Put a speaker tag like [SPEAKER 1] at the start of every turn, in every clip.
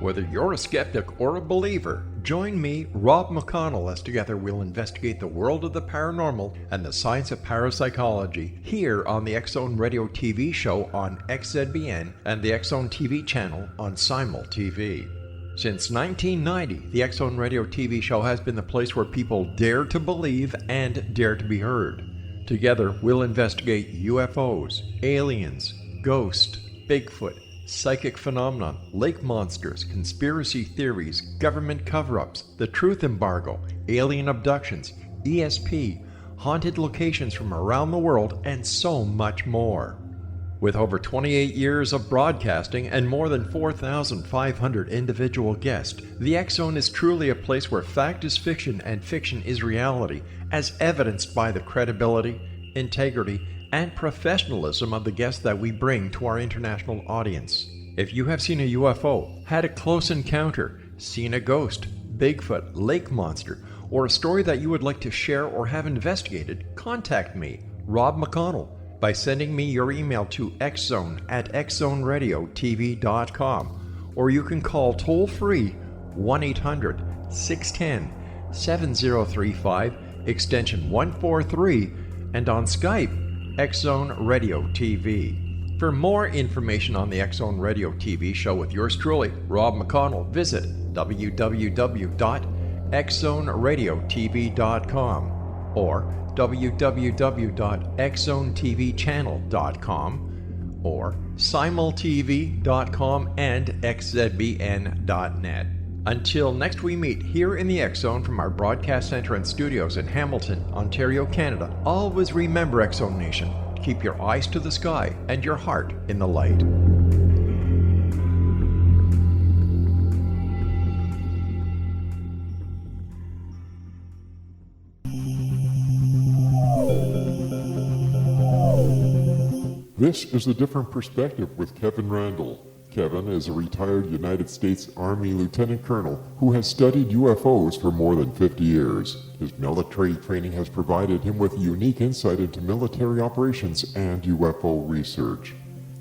[SPEAKER 1] Whether you're a skeptic or a believer, join me, Rob McConnell, as together we'll investigate the world of the paranormal and the science of parapsychology here on the X-Zone Radio TV show on XZBN and the X-Zone TV channel on Simul TV. Since 1990, the X-Zone Radio TV show has been the place where people dare to believe and dare to be heard. Together, we'll investigate UFOs, aliens, ghosts, Bigfoot, psychic phenomenon, lake monsters, conspiracy theories, government cover-ups, the truth embargo, alien abductions, ESP, haunted locations from around the world, and so much more. With over 28 years of broadcasting and more than 4,500 individual guests, the X-Zone is truly a place where fact is fiction and fiction is reality, as evidenced by the credibility, integrity, and professionalism of the guests that we bring to our international audience. If you have seen a UFO, had a close encounter, seen a ghost, Bigfoot, lake monster, or a story that you would like to share or have investigated, contact me, Rob McConnell, by sending me your email to xzone@xzoneradiotv.com, or you can call toll-free 1-800-610-7035, extension 143, and on Skype, X-Zone Radio TV. For more information on the X-Zone Radio TV show with yours truly, Rob McConnell, visit www.xzoneradiotv.com or www.xzonetvchannel.com or simultv.com and xzbn.net. Until next we meet here in the X-Zone from our broadcast center and studios in Hamilton, Ontario, Canada, always remember, X-Zone Nation, keep your eyes to the sky and your heart in the light.
[SPEAKER 2] This is A Different Perspective with Kevin Randle. Kevin is a retired United States Army Lieutenant Colonel who has studied UFOs for more than 50 years. His military training has provided him with a unique insight into military operations and UFO research.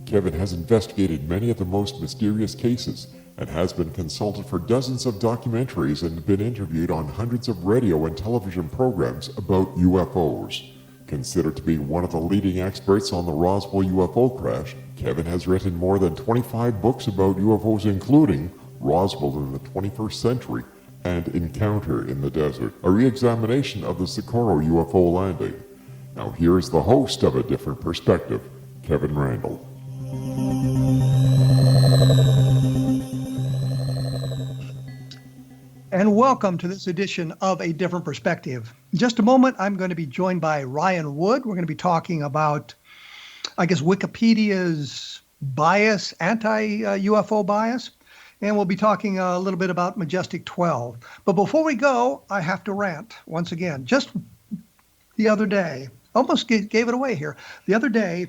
[SPEAKER 2] Kevin has investigated many of the most mysterious cases and has been consulted for dozens of documentaries and been interviewed on hundreds of radio and television programs about UFOs. Considered to be one of the leading experts on the Roswell UFO crash, Kevin has written more than 25 books about UFOs, including Roswell in the 21st Century and Encounter in the Desert, a re-examination of the Socorro UFO landing. Now here's the host of A Different Perspective, Kevin Randle.
[SPEAKER 3] And welcome to this edition of A Different Perspective. In just a moment, I'm going to be joined by Ryan Wood. We're going to be talking about, Wikipedia's bias, anti-UFO bias, and we'll be talking a little bit about MJ-12. But before we go, I have to rant once again. Just the other day, almost gave it away here. The other day,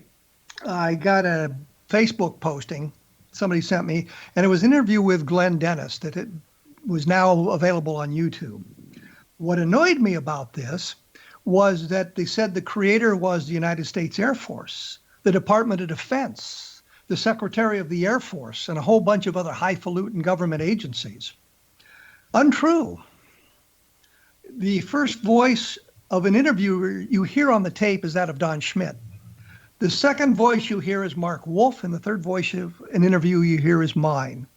[SPEAKER 3] I got a Facebook posting somebody sent me, and it was an interview with Glenn Dennis that it was now available on YouTube. What annoyed me about this was that they said the creator was the United States Air Force, the Department of Defense, the Secretary of the Air Force, and a whole bunch of other highfalutin government agencies. Untrue. The first voice of an interviewer you hear on the tape is that of Don Schmitt. The second voice you hear is Mark Wolf, and the third voice of an interview you hear is mine.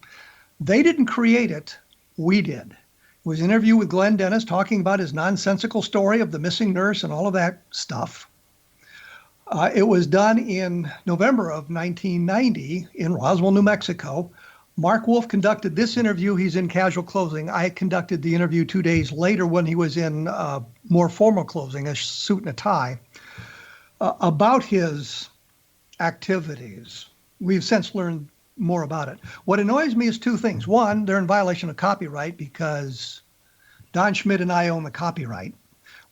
[SPEAKER 3] They didn't create it. We did. It was an interview with Glenn Dennis talking about his nonsensical story of the missing nurse and all of that stuff. It was done in November of 1990 in Roswell, New Mexico. Mark Wolf conducted this interview. He's in casual clothing. I conducted the interview 2 days later when he was in more formal clothing, a suit and a tie, about his activities. We've since learned more about it. What annoys me is two things. One, they're in violation of copyright because Don Schmitt and I own the copyright.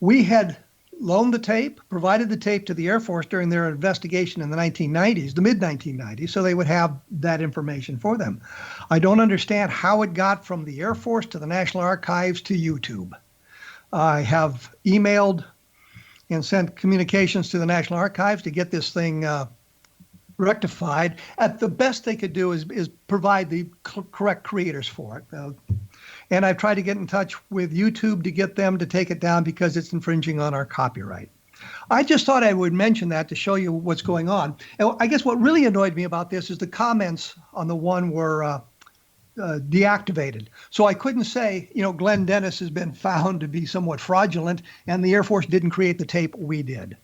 [SPEAKER 3] We had loaned the tape, provided the tape to the Air Force during their investigation in the 1990s, the mid-1990s, so they would have that information for them. I don't understand how it got from the Air Force to the National Archives to YouTube. I have emailed and sent communications to the National Archives to get this thing rectified. At the best they could do is provide the correct creators for it. And I've tried to get in touch with YouTube to get them to take it down because it's infringing on our copyright. I just thought I would mention that to show you what's going on. And I guess what really annoyed me about this is the comments on the one were deactivated. So I couldn't say, Glenn Dennis has been found to be somewhat fraudulent and the Air Force didn't create the tape, we did.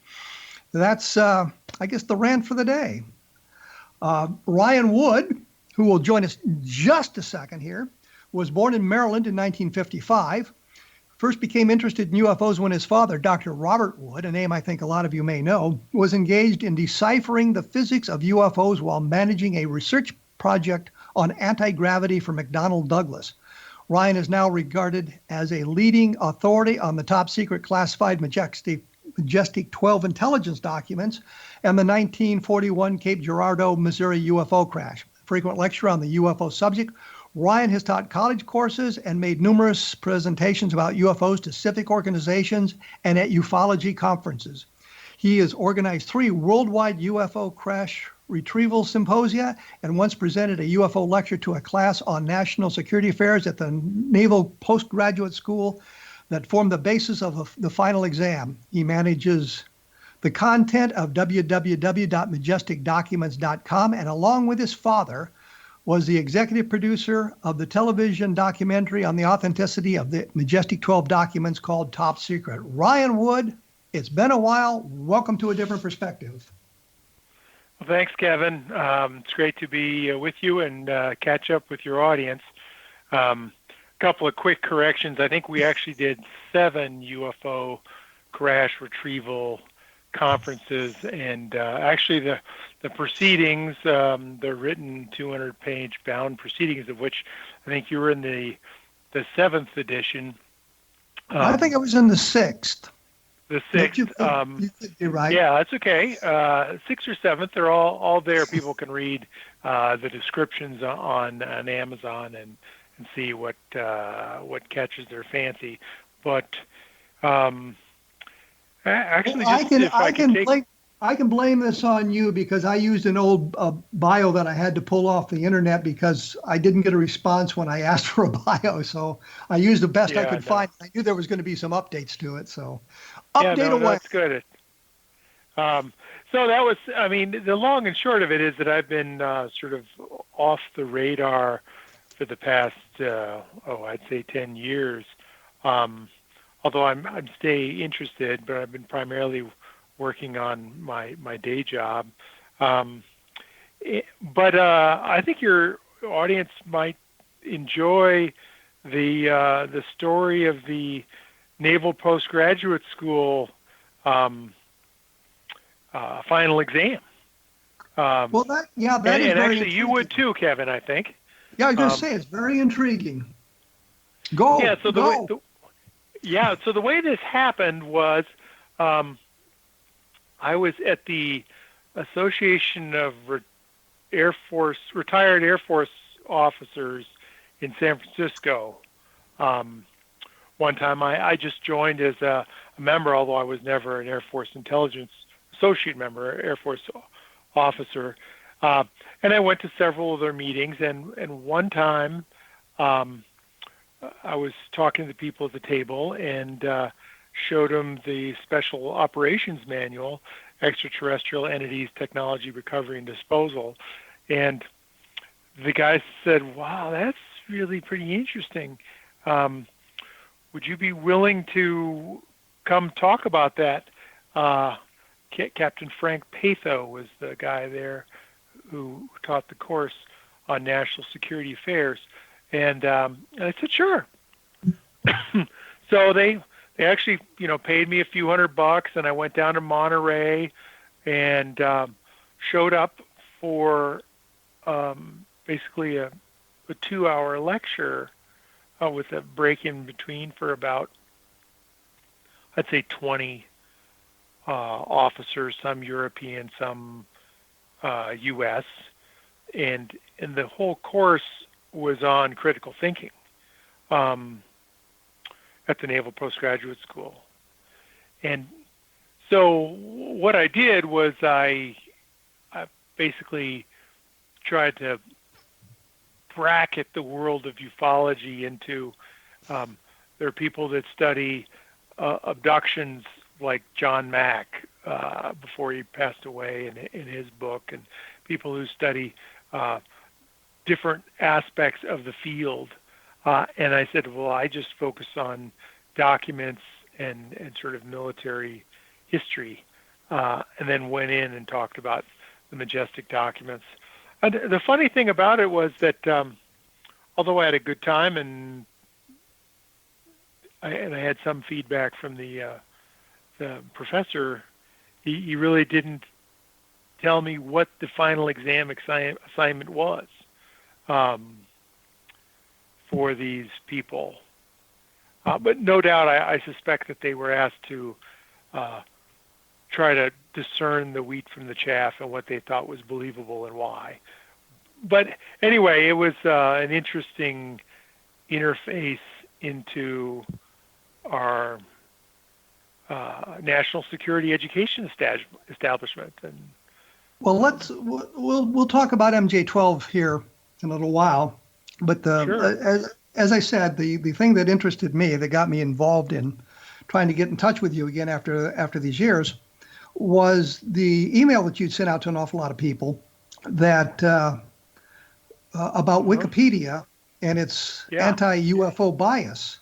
[SPEAKER 3] That's, I guess, the rant for the day. Ryan Wood, who will join us in just a second here, was born in Maryland in 1955. First became interested in UFOs when his father, Dr. Robert Wood, a name I think a lot of you may know, was engaged in deciphering the physics of UFOs while managing a research project on anti-gravity for McDonnell Douglas. Ryan is now regarded as a leading authority on the top secret classified Majestic 12 intelligence documents and the 1941 Cape Girardeau, Missouri UFO crash. Frequent lecturer on the UFO subject, Ryan has taught college courses and made numerous presentations about UFOs to civic organizations and at ufology conferences. He has organized 3 worldwide UFO crash retrieval symposia and once presented a UFO lecture to a class on national security affairs at the Naval Postgraduate School that formed the basis of the final exam. He manages the content of www.majesticdocuments.com and along with his father was the executive producer of the television documentary on the authenticity of the Majestic 12 documents called Top Secret. Ryan Wood, it's been a while. Welcome to A Different Perspective.
[SPEAKER 4] Well, thanks, Kevin. It's great to be with you and catch up with your audience. Couple of quick corrections. I think we actually did 7 UFO crash retrieval conferences, and actually the proceedings, the written 200-page bound proceedings, of which I think you were in the 7th edition.
[SPEAKER 3] I think it was in the 6th.
[SPEAKER 4] The 6th.
[SPEAKER 3] You're right.
[SPEAKER 4] Yeah, that's okay. 6th or 7th, they're all there. People can read the descriptions on Amazon and see what catches their fancy. But actually,
[SPEAKER 3] I can blame this on you because I used an old bio that I had to pull off the internet because I didn't get a response when I asked for a bio. So I used the best I could find. I knew there was going to be some updates to it. So update away.
[SPEAKER 4] That's good. So that was, the long and short of it is that I've been sort of off the radar for the past, I'd say 10 years. Although I'm stay interested, but I've been primarily working on my day job. But I think your audience might enjoy the story of the Naval Postgraduate School final exam.
[SPEAKER 3] That is
[SPEAKER 4] and
[SPEAKER 3] very
[SPEAKER 4] actually
[SPEAKER 3] intriguing.
[SPEAKER 4] You would too, Kevin, I think.
[SPEAKER 3] Yeah, I was going to say, it's very intriguing. Go.
[SPEAKER 4] Yeah, so the way this happened was I was at the Association of Retired Air Force Officers in San Francisco. One time I just joined as a member, although I was never an Air Force Intelligence Associate member, Air Force officer. And I went to several of their meetings, and one time I was talking to the people at the table and showed them the Special Operations Manual, Extraterrestrial Entities, Technology, Recovery, and Disposal. And the guy said, wow, that's really pretty interesting. Would you be willing to come talk about that? Captain Frank Patho was the guy there who taught the course on national security affairs. And I said, sure. So they actually, paid me a few $100, and I went down to Monterey and showed up for basically a 2-hour lecture with a break in between for about, I'd say 20 officers, some European, some U.S., and the whole course was on critical thinking at the Naval Postgraduate School. And so what I did was I basically tried to bracket the world of ufology into there are people that study abductions like John Mack before he passed away in his book, and people who study different aspects of the field. And I said, well, I just focus on documents and sort of military history, and then went in and talked about the Majestic documents. And the funny thing about it was that although I had a good time and I had some feedback from the professor, he really didn't tell me what the final exam assignment was for these people. But no doubt I suspect that they were asked to try to discern the wheat from the chaff and what they thought was believable and why. But anyway, it was an interesting interface into our national security education establishment. And
[SPEAKER 3] well, we'll talk about MJ-12 here in a little while. But
[SPEAKER 4] sure.
[SPEAKER 3] As I said, the thing that interested me, that got me involved in trying to get in touch with you again after these years, was the email that you'd sent out to an awful lot of people that about Wikipedia and its anti-UFO bias.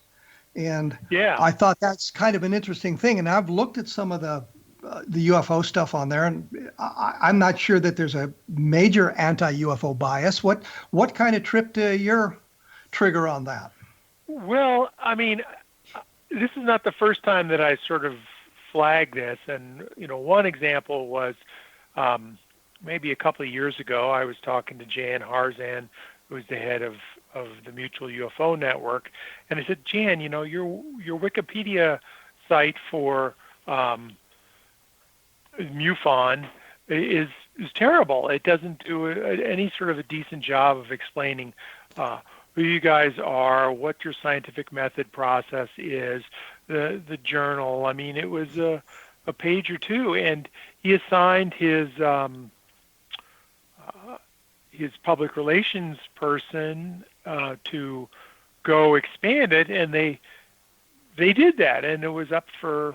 [SPEAKER 3] And I thought that's kind of an interesting thing. And I've looked at some of the UFO stuff on there, and I'm not sure that there's a major anti-UFO bias. What kind of tripped your trigger on that?
[SPEAKER 4] Well, I mean, this is not the first time that I sort of flagged this. And, one example was maybe a couple of years ago, I was talking to Jan Harzan, who's the head of the Mutual UFO Network. And I said, Jan, your Wikipedia site for MUFON is terrible. It doesn't do any sort of a decent job of explaining who you guys are, what your scientific method process is, the journal. I mean, it was a page or two, and he assigned his public relations person to go expand it, and they did that, and it was up for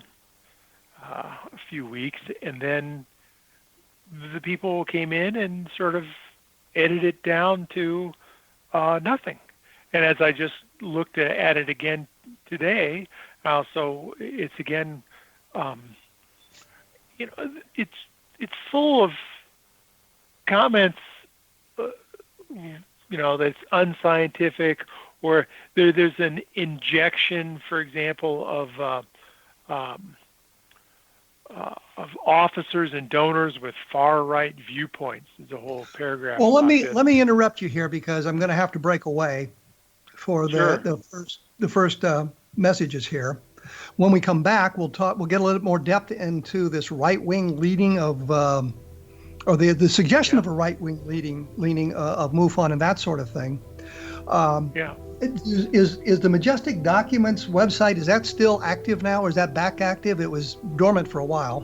[SPEAKER 4] a few weeks, and then the people came in and sort of edited it down to nothing. And as I just looked at it again today, so it's again, it's full of comments, that's unscientific, or there's an injection, for example, of officers and donors with far-right viewpoints. There's a whole paragraph.
[SPEAKER 3] Well, let me interrupt you here, because I'm going to have to break away for the first messages here. When we come back, we'll get a little more depth into this right-wing leading of, or the suggestion of a right-wing leaning of MUFON and that sort of thing. Is the Majestic Documents website, is that still active now, or is that back active? It was dormant for a while.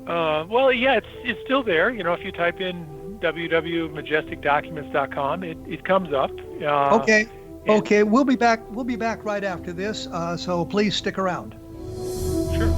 [SPEAKER 4] Well, yeah, it's still there. If you type in www.majesticdocuments.com, it comes up.
[SPEAKER 3] Okay, we'll be back right after this. So please stick around.
[SPEAKER 4] Sure.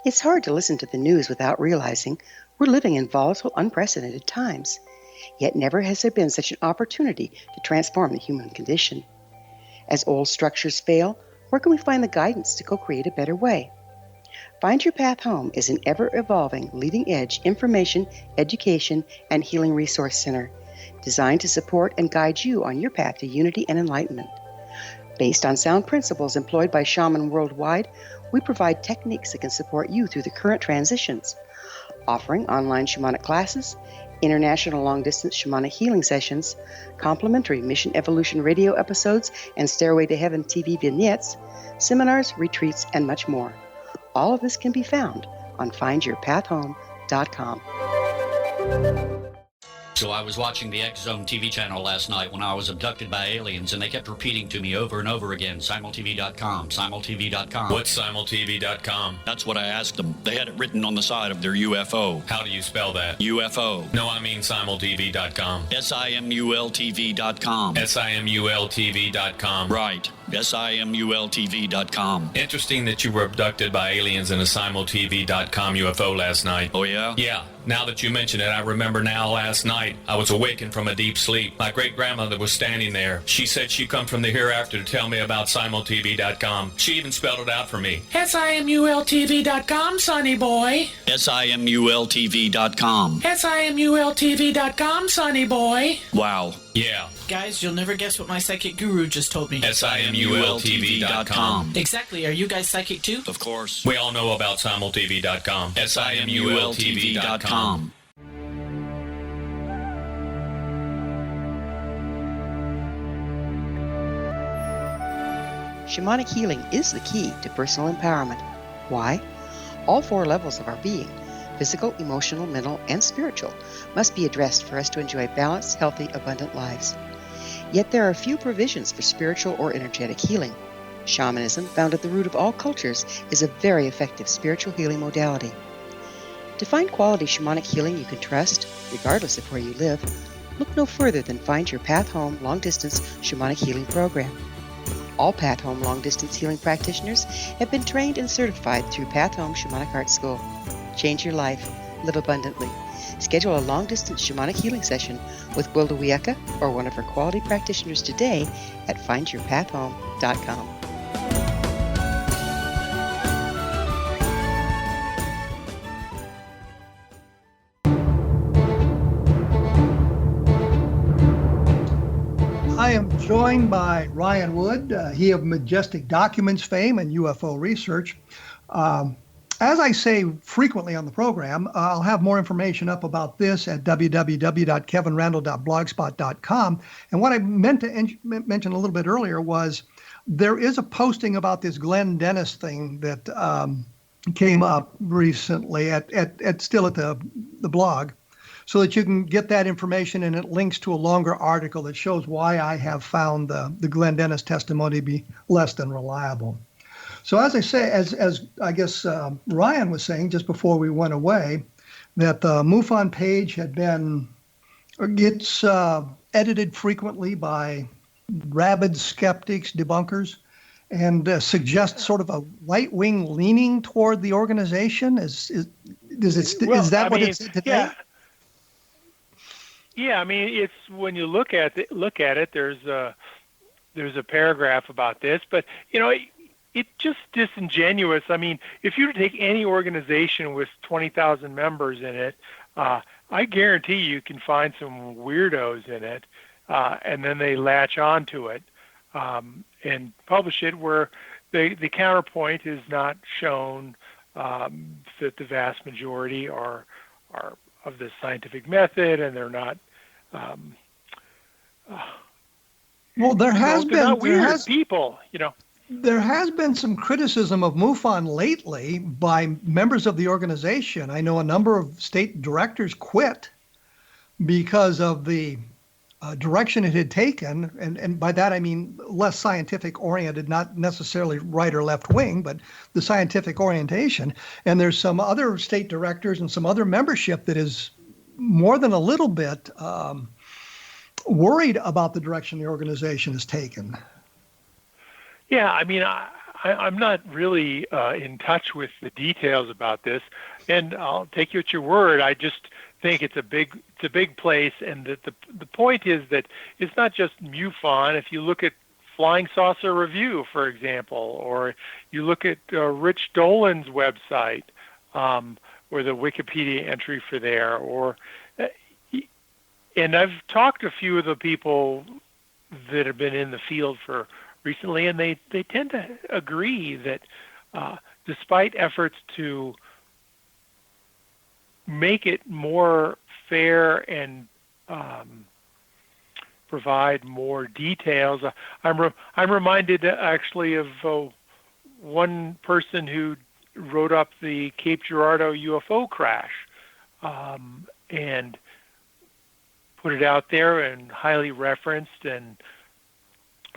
[SPEAKER 5] It's hard to listen to the news without realizing we're living in volatile, unprecedented times. Yet never has there been such an opportunity to transform the human condition. As old structures fail, where can we find the guidance to co-create a better way? Find Your Path Home is an ever-evolving, leading-edge information, education, and healing resource center designed to support and guide you on your path to unity and enlightenment. Based on sound principles employed by shaman worldwide, we provide techniques that can support you through the current transitions, offering online shamanic classes, international long-distance shamanic healing sessions, complimentary Mission Evolution radio episodes and Stairway to Heaven TV vignettes, seminars, retreats, and much more. All of this can be found on findyourpathhome.com.
[SPEAKER 6] So I was watching the X Zone TV channel last night when I was abducted by aliens, and they kept repeating to me over and over again, simultv.com, simultv.com.
[SPEAKER 7] What's simultv.com?
[SPEAKER 6] That's what I asked them. They had it written on the side of their UFO.
[SPEAKER 7] How do you spell that?
[SPEAKER 6] UFO.
[SPEAKER 7] No, I mean simultv.com.
[SPEAKER 6] simultv.com.
[SPEAKER 7] simultv.com.
[SPEAKER 6] Right. simultv.com.
[SPEAKER 7] Interesting that you were abducted by aliens in a simultv.com UFO last night.
[SPEAKER 6] Oh, yeah?
[SPEAKER 7] Yeah. Now that you mention it, I remember now last night I was awakened from a deep sleep. My great-grandmother was standing there. She said she'd come from the hereafter to tell me about simultv.com. She even spelled it out for me.
[SPEAKER 8] simultv.com, sonny boy.
[SPEAKER 6] simultv.com.
[SPEAKER 8] simultv.com, sonny boy.
[SPEAKER 6] Wow.
[SPEAKER 7] Yeah.
[SPEAKER 8] Guys, you'll never guess what my psychic guru just told me.
[SPEAKER 7] simultv.com.
[SPEAKER 8] Exactly. Are you guys psychic too?
[SPEAKER 6] Of course.
[SPEAKER 7] We all know about simultv.com. simultv.com.
[SPEAKER 5] Shamanic healing is the key to personal empowerment. Why? All 4 levels of our being, physical, emotional, mental, and spiritual, must be addressed for us to enjoy balanced, healthy, abundant lives. Yet there are few provisions for spiritual or energetic healing. Shamanism, found at the root of all cultures, is a very effective spiritual healing modality. To find quality shamanic healing you can trust, regardless of where you live, look no further than Find Your Path Home long-distance shamanic healing program. All Path Home long-distance healing practitioners have been trained and certified through Path Home Shamanic Art School. Change your life. Live abundantly. Schedule a long-distance shamanic healing session with Wilda Wieka or one of her quality practitioners today at findyourpathhome.com.
[SPEAKER 3] I am joined by Ryan Wood, he of Majestic Documents fame and UFO research. As I say frequently on the program, I'll have more information up about this at www.kevinrandle.blogspot.com. And what I meant to mention a little bit earlier was there is a posting about this Glenn Dennis thing that came up recently still at the blog, so that you can get that information, and it links to a longer article that shows why I have found the Glenn Dennis testimony to be less than reliable. So as I say, as I guess Ryan was saying just before we went away, that the MUFON page gets edited frequently by rabid skeptics, debunkers, and suggests sort of a right-wing leaning toward the organization. Is that what it's today?
[SPEAKER 4] Yeah. Yeah, I mean, it's when you look at it. There's a paragraph about this, but it's just disingenuous. I mean, if you take any organization with 20,000 members in it, I guarantee you can find some weirdos in it, and then they latch on to it and publish it where the counterpoint is not shown, that the vast majority are of the scientific method, and they're not.
[SPEAKER 3] Well, there has been
[SPEAKER 4] people.
[SPEAKER 3] There has been some criticism of MUFON lately by members of the organization. I know a number of state directors quit because of the direction it had taken, and by that I mean less scientific oriented, not necessarily right or left wing, but the scientific orientation. And there's some other state directors and some other membership that is more than a little bit worried about the direction the organization has taken.
[SPEAKER 4] Yeah, I mean, I'm not really in touch with the details about this, and I'll take you at your word. I just think it's a big place, and that the point is that it's not just MUFON. If you look at Flying Saucer Review, for example, or you look at Rich Dolan's website, or the Wikipedia entry for there, and I've talked to a few of the people that have been in the field for recently, and they tend to agree that despite efforts to make it more fair and provide more details. I'm reminded actually of one person who wrote up the Cape Girardeau UFO crash and put it out there and highly referenced and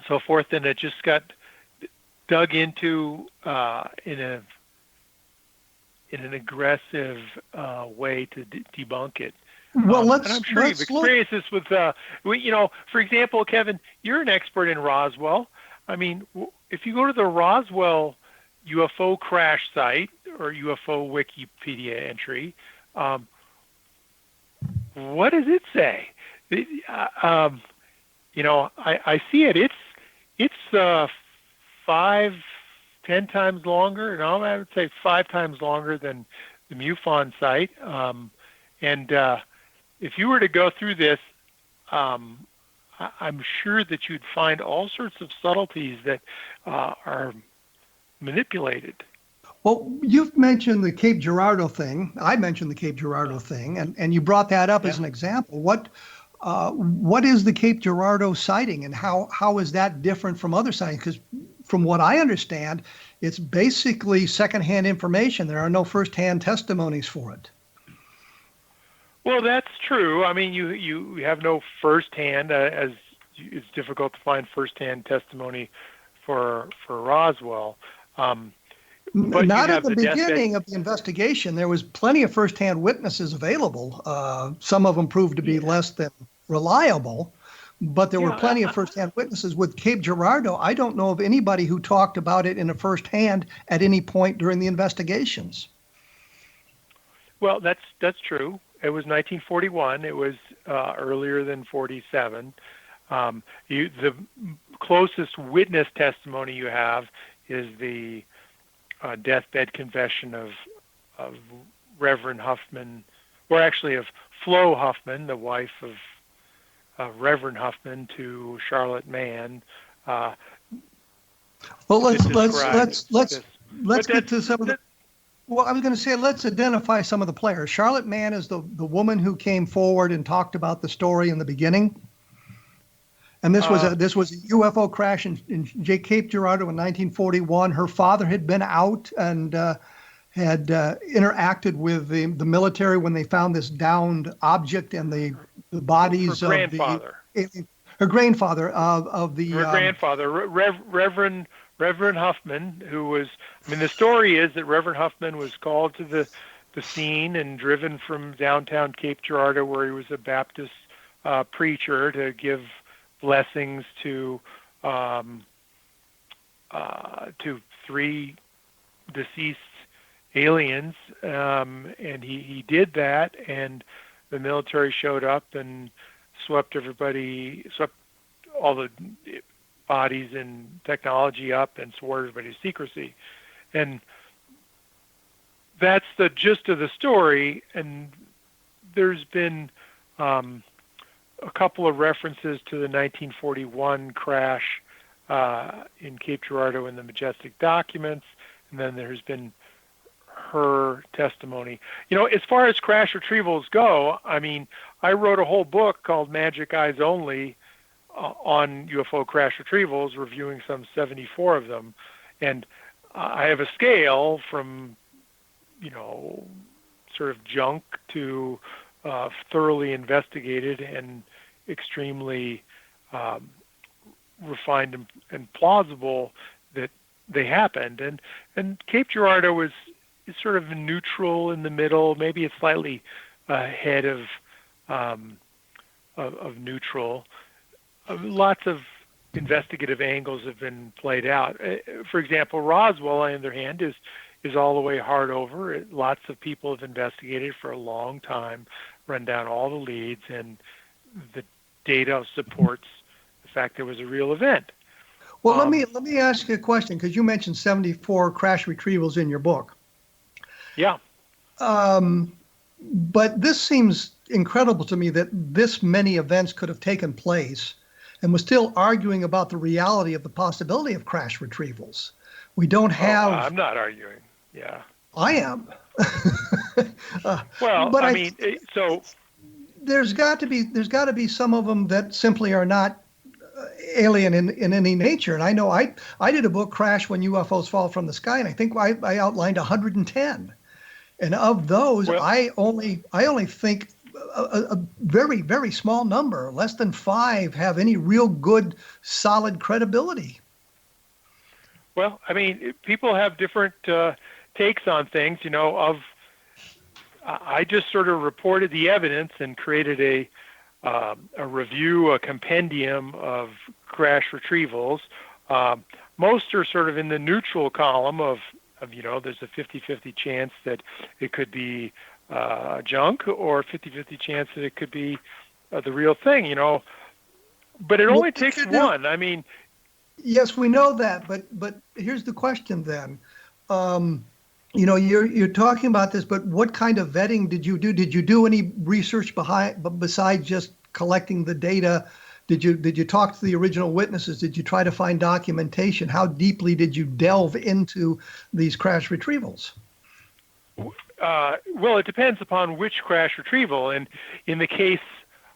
[SPEAKER 4] so forth, and it just got dug into in an aggressive way to debunk it.
[SPEAKER 3] Well,
[SPEAKER 4] and I'm sure you've experienced this with, for example, Kevin, you're an expert in Roswell. I mean, if you go to the Roswell UFO crash site or UFO Wikipedia entry, what does it say? I see it. It's 10 times longer. No, I would say 5 times longer than the MUFON site. If you were to go through this, I'm sure that you'd find all sorts of subtleties that are manipulated.
[SPEAKER 3] Well, you've mentioned the Cape Girardeau thing. I mentioned the Cape Girardeau thing, and you brought that up as an example. What is the Cape Girardeau sighting, and how is that different from other sightings? Because from what I understand, it's basically secondhand information. There are no firsthand testimonies for it.
[SPEAKER 4] Well, that's true. I mean, you have no firsthand, as it's difficult to find firsthand testimony for Roswell. But
[SPEAKER 3] not at the beginning of the investigation. There was plenty of firsthand witnesses available. Some of them proved to be less than reliable, but there were plenty of firsthand witnesses. With Cape Girardeau, I don't know of anybody who talked about it in a firsthand at any point during the investigations.
[SPEAKER 4] Well, that's true. It was 1941. It was earlier than 47. The closest witness testimony you have is the deathbed confession of Reverend Huffman, or actually of Flo Huffman, the wife of Reverend Huffman, to Charlotte Mann.
[SPEAKER 3] Well, let's get to some of the. Well, I was going to say, let's identify some of the players. Charlotte Mann is the woman who came forward and talked about the story in the beginning. And this was a UFO crash in Cape Girardeau in 1941. Her father had been out and had interacted with the military when they found this downed object and the bodies
[SPEAKER 4] her grandfather.
[SPEAKER 3] Her grandfather of the Reverend
[SPEAKER 4] Huffman, who was, the story is that Reverend Huffman was called to the scene and driven from downtown Cape Girardeau, where he was a Baptist preacher, to give blessings to 3 deceased aliens, and he did that, and the military showed up and swept all the bodies and technology up and swore everybody's secrecy. And that's the gist of the story. And there's been a couple of references to the 1941 crash in Cape Girardeau in the Majestic documents, and then there's been her testimony. As far as crash retrievals go, I wrote a whole book called Magic Eyes Only on UFO crash retrievals, reviewing some 74 of them. And I have a scale from, sort of junk to thoroughly investigated and extremely refined and plausible that they happened. And Cape Girardeau is sort of neutral in the middle. Maybe it's slightly ahead of neutral. Lots of investigative angles have been played out. For example, Roswell, on the other hand, is all the way hard over. Lots of people have investigated for a long time, run down all the leads, and the data supports the fact there was a real event.
[SPEAKER 3] Well, let me ask you a question, because you mentioned 74 crash retrievals in your book.
[SPEAKER 4] Yeah.
[SPEAKER 3] But this seems incredible to me that this many events could have taken place, and we're still arguing about the reality of the possibility of crash retrievals. We don't have.
[SPEAKER 4] I'm not arguing. Yeah.
[SPEAKER 3] I am.
[SPEAKER 4] Well,
[SPEAKER 3] but there's got to be some of them that simply are not alien in any nature. And I know I did a book, Crash When UFOs Fall from the Sky, and I think I outlined 110. And of those,
[SPEAKER 4] Well,
[SPEAKER 3] I only think a very, very small number, less than 5, have any real good, solid credibility.
[SPEAKER 4] Well, I mean, people have different takes on things. I just sort of reported the evidence and created a review, a compendium of crash retrievals. Most are sort of in the neutral column of there's a 50-50 chance that it could be junk, or 50-50 chance that it could be the real thing. But it only takes one. I mean,
[SPEAKER 3] yes, we know that, but here's the question then. You're talking about this, but what kind of vetting did you do? Did you do any research besides just collecting the data? Did you talk to the original witnesses? Did you try to find documentation? How deeply did you delve into these crash retrievals?
[SPEAKER 4] Well, it depends upon which crash retrieval. And in the case,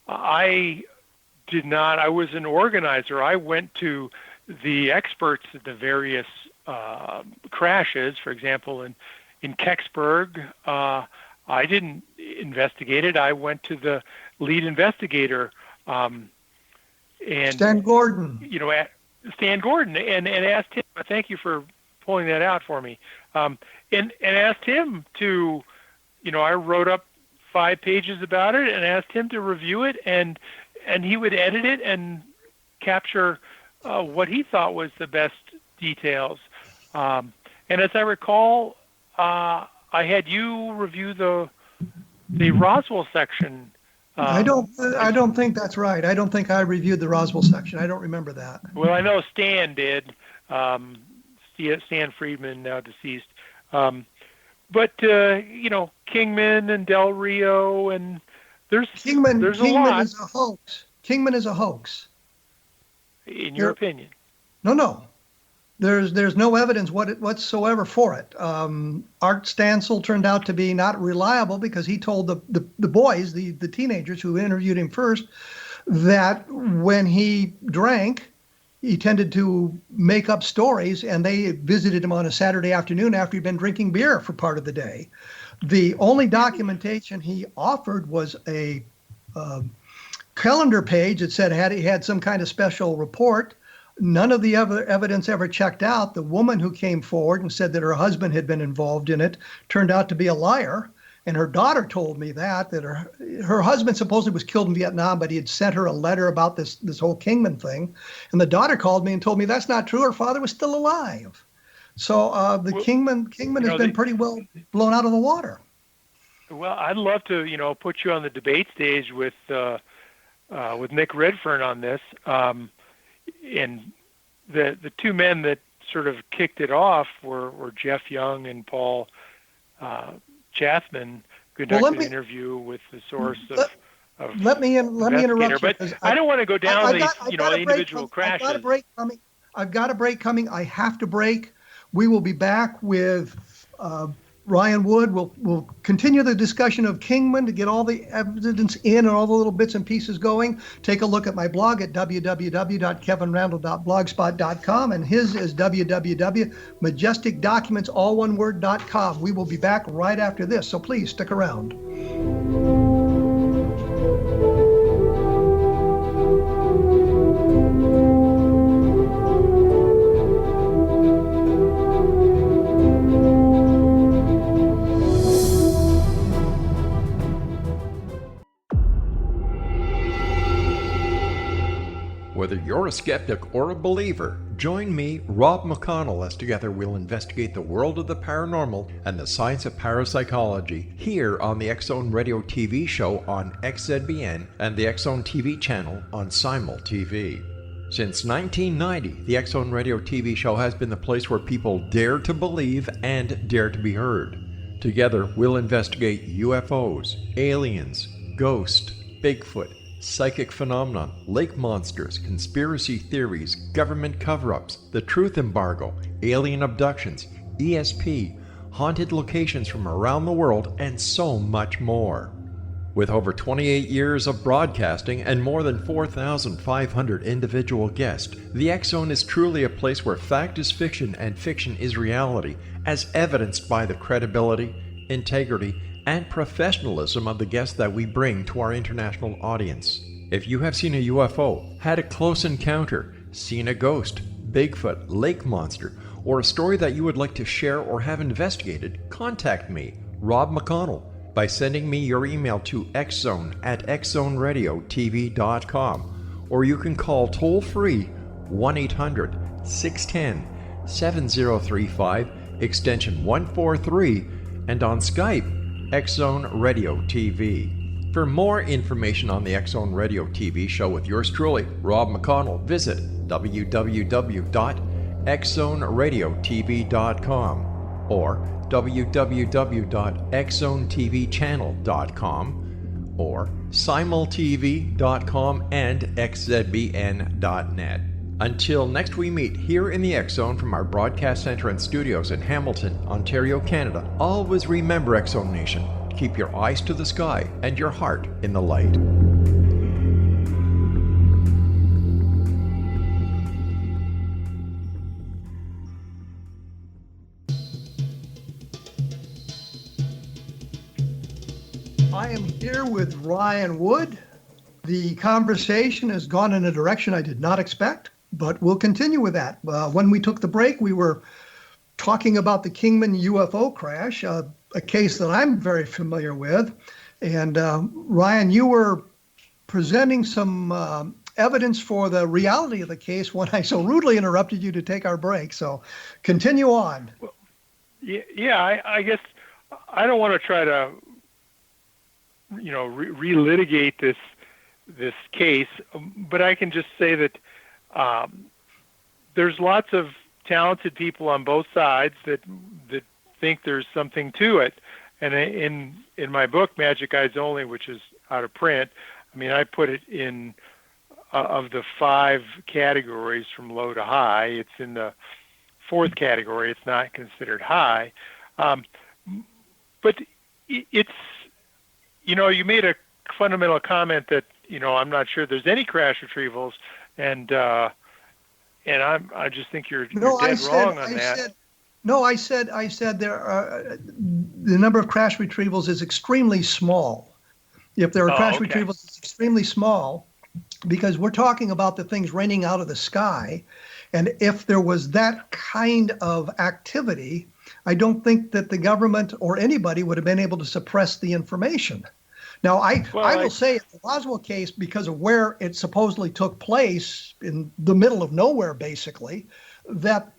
[SPEAKER 4] I did not. I was an organizer. I went to the experts at the various crashes. For example, in Kecksburg, I didn't investigate it. I went to the lead investigator, and
[SPEAKER 3] Stan Gordon.
[SPEAKER 4] Stan Gordon, and asked him. Thank you for pulling that out for me. And asked him to, I wrote up 5 pages about it and asked him to review it, and he would edit it and capture what he thought was the best details. And as I recall, I had you review the Roswell section.
[SPEAKER 3] I don't think that's right. I don't think I reviewed the Roswell section. I don't remember that.
[SPEAKER 4] Well, I know Stan did. Stan Friedman, now deceased. But Kingman and Del Rio, and there's
[SPEAKER 3] Kingman
[SPEAKER 4] a lot.
[SPEAKER 3] Is a hoax. Kingman is a hoax.
[SPEAKER 4] In your opinion?
[SPEAKER 3] No. There's no evidence whatsoever for it. Art Stansel turned out to be not reliable because he told the boys, the teenagers who interviewed him first, that when he drank, he tended to make up stories, and they visited him on a Saturday afternoon after he'd been drinking beer for part of the day. The only documentation he offered was a calendar page that said he had some kind of special report. None of the evidence ever checked out. The woman who came forward and said that her husband had been involved in it turned out to be a liar. And her daughter told me that her husband supposedly was killed in Vietnam, but he had sent her a letter about this whole Kingman thing. And the daughter called me and told me that's not true. Her father was still alive. So Kingman has been pretty well blown out of the water.
[SPEAKER 4] Well, I'd love to, put you on the debate stage with Nick Redfern on this. And the two men that sort of kicked it off were Jeff Young and Paul Chathman conducted an interview with the source of
[SPEAKER 3] let me interrupt you,
[SPEAKER 4] but I don't want to go down the individual crashes.
[SPEAKER 3] I've got a break coming. I have to break. We will be back with Ryan Wood. We'll continue the discussion of Kingman to get all the evidence in and all the little bits and pieces going. Take a look at my blog at www.kevinrandle.blogspot.com, and his is www.majesticdocuments.com. We will be back right after this, so please stick around.
[SPEAKER 1] Whether you're a skeptic or a believer, join me, Rob McConnell, as together we'll investigate the world of the paranormal and the science of parapsychology here on the X-Zone Radio TV show on XZBN and the X-Zone TV channel on Simul TV. Since 1990, the X-Zone Radio TV show has been the place where people dare to believe and dare to be heard. Together, we'll investigate UFOs, aliens, ghosts, Bigfoot, psychic phenomenon, lake monsters, conspiracy theories, government cover-ups, the truth embargo, alien abductions, ESP, haunted locations from around the world, and so much more. With over 28 years of broadcasting and more than 4,500 individual guests, the X Zone is truly a place where fact is fiction and fiction is reality, as evidenced by the credibility, integrity, and professionalism of the guests that we bring to our international audience. If you have seen a UFO, had a close encounter, seen a ghost, Bigfoot, lake monster, or a story that you would like to share or have investigated, contact me, Rob McConnell, by sending me your email to xzone@xzoneradiotv.com, or you can call toll-free 1-800-610-7035, extension 143, and on Skype, X Zone Radio TV. For more information on the X Zone Radio TV show with yours truly, Rob McConnell, visit www.xzoneradiotv.com or www.xzonetvchannel.com or simultv.com and xzbn.net. Until next we meet here in the X Zone from our broadcast center and studios in Hamilton, Ontario, Canada, always remember, X Zone Nation, keep your eyes to the sky and your heart in the light.
[SPEAKER 3] I am here with Ryan Wood. The conversation has gone in a direction I did not expect, but we'll continue with that. When we took the break, we were talking about the Kingman UFO crash, a case that I'm very familiar with. And Ryan, you were presenting some evidence for the reality of the case when I so rudely interrupted you to take our break. So continue on.
[SPEAKER 4] Well, yeah, I guess I don't want to try to, relitigate this case, but I can just say that there's lots of talented people on both sides that think there's something to it. And in my book, Magic Eyes Only, which is out of print, I mean, I put it in of the 5 categories from low to high. It's in the 4th category. It's not considered high. But it's, you made a fundamental comment that, I'm not sure there's any crash retrievals, and I just think you're dead wrong on that.
[SPEAKER 3] I said there are, the number of crash retrievals is extremely small. If there are crash retrievals, it's extremely small, because we're talking about the things raining out of the sky. And if there was that kind of activity, I don't think that the government or anybody would have been able to suppress the information. Now, I will say in the Roswell case, because of where it supposedly took place in the middle of nowhere, basically, that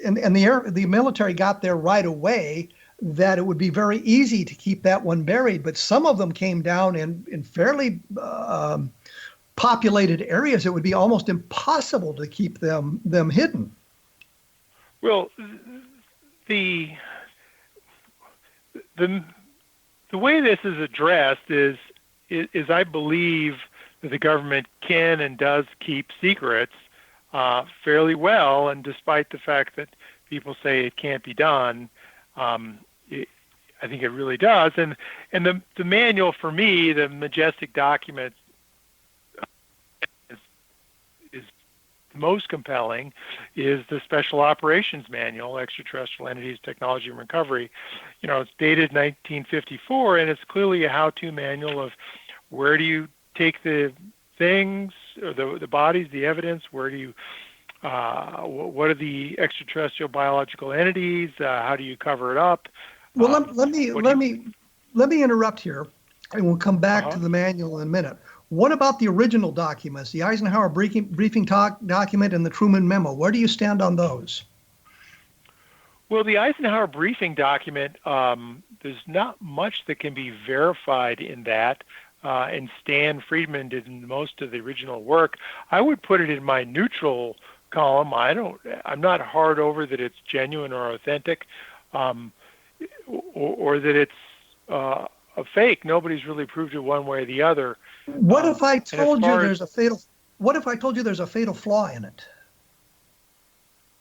[SPEAKER 3] and the military got there right away, that it would be very easy to keep that one buried. But some of them came down in fairly populated areas. It would be almost impossible to keep them hidden.
[SPEAKER 4] Well, the way this is addressed is I believe that the government can and does keep secrets fairly well, and despite the fact that people say it can't be done, I think it really does. And the manual for me, the Majestic document, is most compelling, is the Special Operations Manual, Extraterrestrial Entities, Technology, and Recovery. It's dated 1954, and it's clearly a how-to manual of where do you take the things, or the bodies, the evidence, where do you, what are the extraterrestrial biological entities, how do you cover it up?
[SPEAKER 3] Well, let me interrupt here, and we'll come back to the manual in a minute. What about the original documents, the Eisenhower briefing document and the Truman Memo? Where do you stand on those?
[SPEAKER 4] Well, the Eisenhower briefing document, there's not much that can be verified in that, and Stan Friedman did most of the original work. I would put it in my neutral column. I'm not hard over that it's genuine or authentic, or that it's a fake. Nobody's really proved it one way or the other.
[SPEAKER 3] What if I told you there's a fatal? What if I told you there's a fatal flaw in it?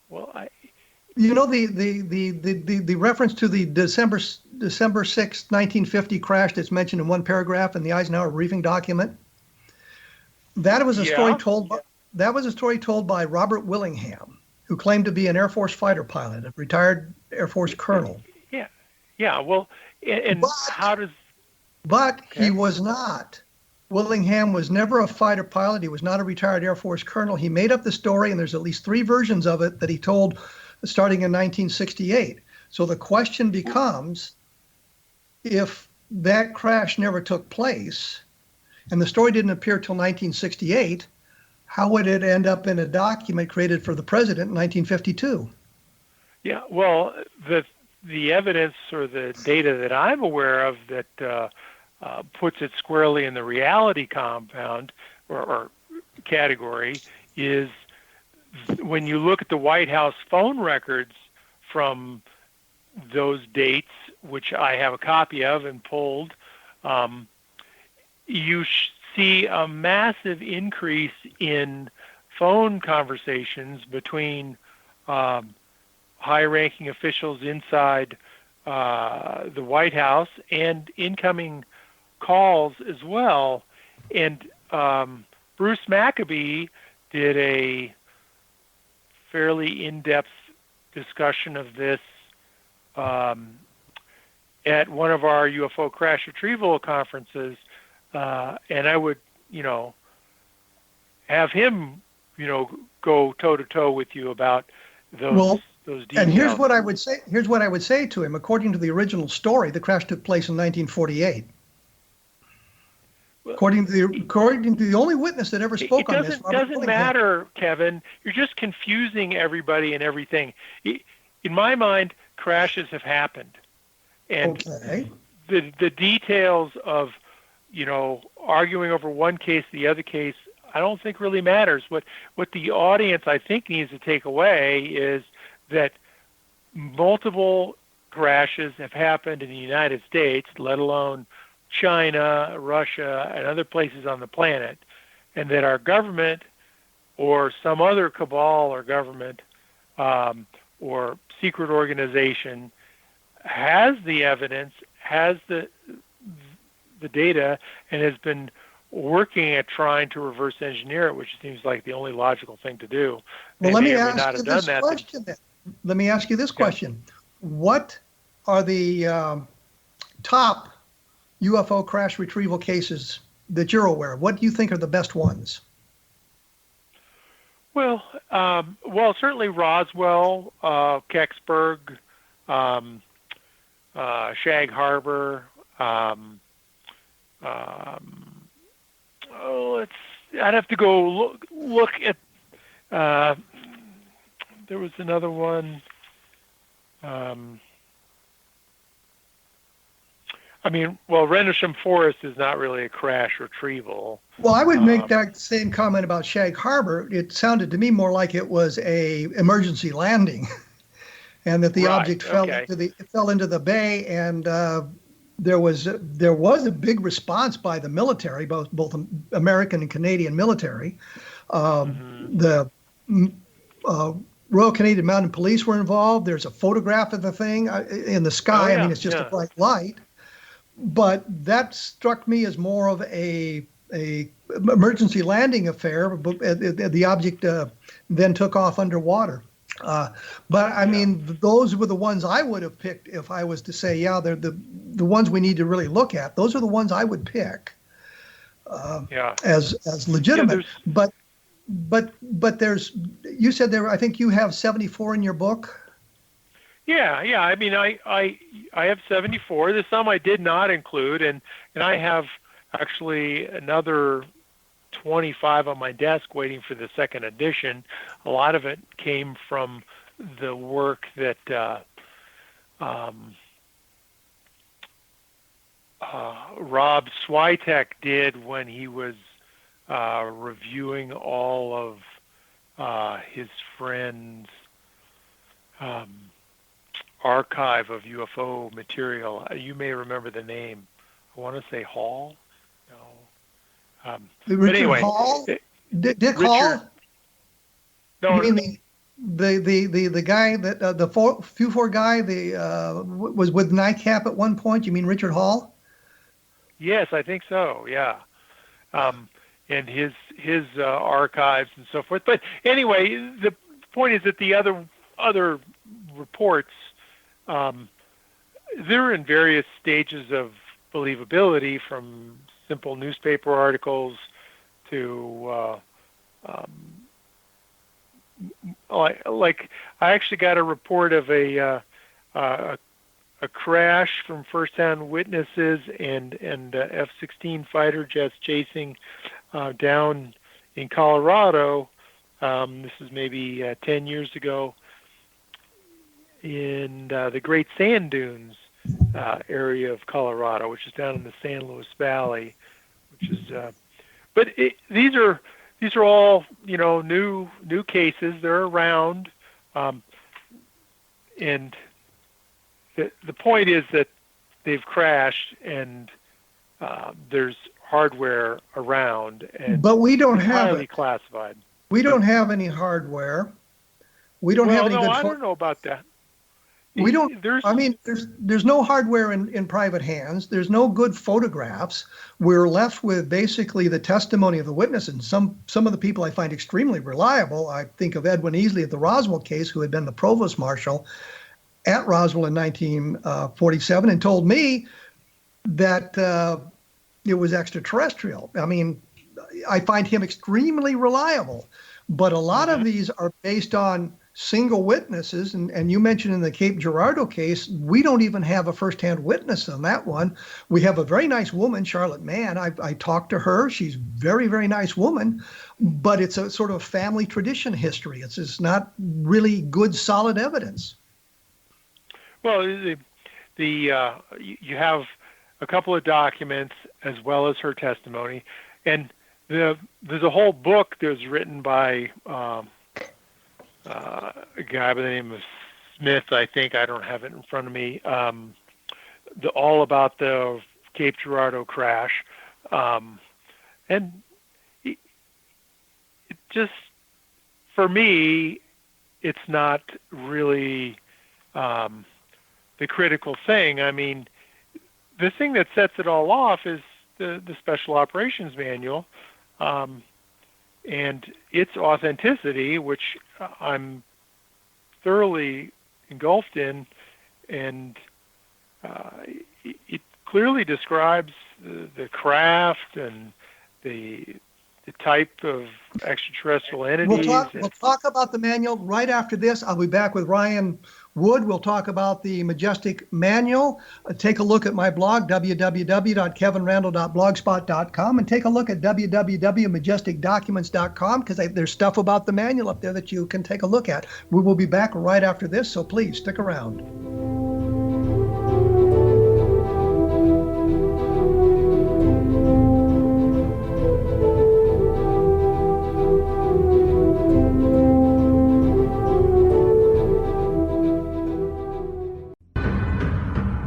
[SPEAKER 4] Well,
[SPEAKER 3] the reference to the December December 6, 1950 crash that's mentioned in one paragraph in the Eisenhower briefing document? That was a story told. That was a story told by Robert Willingham, who claimed to be an Air Force fighter pilot, a retired Air Force colonel.
[SPEAKER 4] Yeah. Well, and how does?
[SPEAKER 3] But he was not. Willingham was never a fighter pilot. He was not a retired Air Force colonel. He made up the story, and there's at least 3 versions of it that he told starting in 1968. So the question becomes, if that crash never took place, and the story didn't appear till 1968, how would it end up in a document created for the president in 1952?
[SPEAKER 4] Yeah, well, the evidence or the data that I'm aware of that puts it squarely in the reality compound or category is when you look at the White House phone records from those dates, which I have a copy of and pulled, you see a massive increase in phone conversations between high-ranking officials inside the White House and incoming calls as well. And Bruce Maccabee did a fairly in-depth discussion of this at one of our UFO crash retrieval conferences, and I would, have him, go toe-to-toe with you about those details.
[SPEAKER 3] And here's what I would say. Here's what I would say to him. According to the original story, the crash took place in 1948. According to the only witness that ever spoke on this,
[SPEAKER 4] it doesn't matter, Kevin. You're just confusing everybody and everything. In my mind, crashes have happened, and the details of arguing over one case, the other case, I don't think really matters. What the audience, I think, needs to take away is that multiple crashes have happened in the United States, let alone China, Russia, and other places on the planet, and that our government or some other cabal or government or secret organization has the evidence, has the data, and has been working at trying to reverse engineer it, which seems like the only logical thing to do.
[SPEAKER 3] Well, let me ask you this question then. Let me ask you this question. What are the top UFO crash retrieval cases that you're aware of? What do you think are the best ones?
[SPEAKER 4] Well, certainly Roswell, Kecksburg, Shag Harbor. I'd have to go look at. There was another one. Rendlesham Forest is not really a crash retrieval.
[SPEAKER 3] Well, I would make that same comment about Shag Harbor. It sounded to me more like it was a emergency landing, and that the object fell into the bay, and there was a big response by the military, both American and Canadian military. The Royal Canadian Mounted Police were involved. There's a photograph of the thing in the sky. I mean, it's just a bright light. But that struck me as more of a emergency landing affair. But the object then took off underwater. Those were the ones I would have picked if I was to say, they're the ones we need to really look at. Those are the ones I would pick as legitimate. But there's, you said there, I think you have 74 in your book.
[SPEAKER 4] Yeah. I mean, I have 74. There's some I did not include, and I have actually another 25 on my desk waiting for the second edition. A lot of it came from the work that Rob Switek did when he was reviewing all of his friend's archive of UFO material. You may remember the name. I want to say Hall. No.
[SPEAKER 3] Richard Hall? Dick
[SPEAKER 4] Richard,
[SPEAKER 3] Hall?
[SPEAKER 4] No,
[SPEAKER 3] The guy that the Q4 guy was with NICAP at one point. You mean Richard Hall?
[SPEAKER 4] Yes, I think so. Yeah, and his archives and so forth. But anyway, the point is that the other reports, they're in various stages of believability, from simple newspaper articles to like I actually got a report of a crash from first-hand witnesses and F-16 fighter jets chasing down in Colorado. This is maybe 10 years ago in the Great Sand Dunes area of Colorado, which is down in the San Luis Valley, which is. These are all, new cases. They're around, and the point is that they've crashed, and there's hardware around,
[SPEAKER 3] but we don't have
[SPEAKER 4] highly
[SPEAKER 3] it.
[SPEAKER 4] Classified.
[SPEAKER 3] We don't have any hardware. We don't have any good.
[SPEAKER 4] I don't know about that.
[SPEAKER 3] We don't. There's no hardware in private hands. There's no good photographs. We're left with basically the testimony of the witness, and some of the people I find extremely reliable. I think of Edwin Easley at the Roswell case, who had been the provost marshal at Roswell in 1947, and told me that it was extraterrestrial. I mean, I find him extremely reliable, but a lot of these are based on single witnesses, and you mentioned in the Cape Girardeau case, we don't even have a first-hand witness on that one. We have a very nice woman, Charlotte Mann. I talked to her. She's very, very nice woman, but it's a sort of family tradition history. It's not really good, solid evidence.
[SPEAKER 4] Well, you have a couple of documents as well as her testimony, and there's a whole book that's written by a guy by the name of Smith, I think. I don't have it in front of me. All about the Cape Girardeau crash, and it just, for me, it's not really the critical thing. I mean, the thing that sets it all off is the Special Operations Manual. And its authenticity, which I'm thoroughly engulfed in, and it clearly describes the craft and the type of extraterrestrial entities.
[SPEAKER 3] We'll talk about the manual right after this. I'll be back with Ryan Wood. We'll talk about the Majestic Manual. Take a look at my blog, www.kevinrandle.blogspot.com, and take a look at www.majesticdocuments.com, because there's stuff about the manual up there that you can take a look at. We will be back right after this, so please stick around.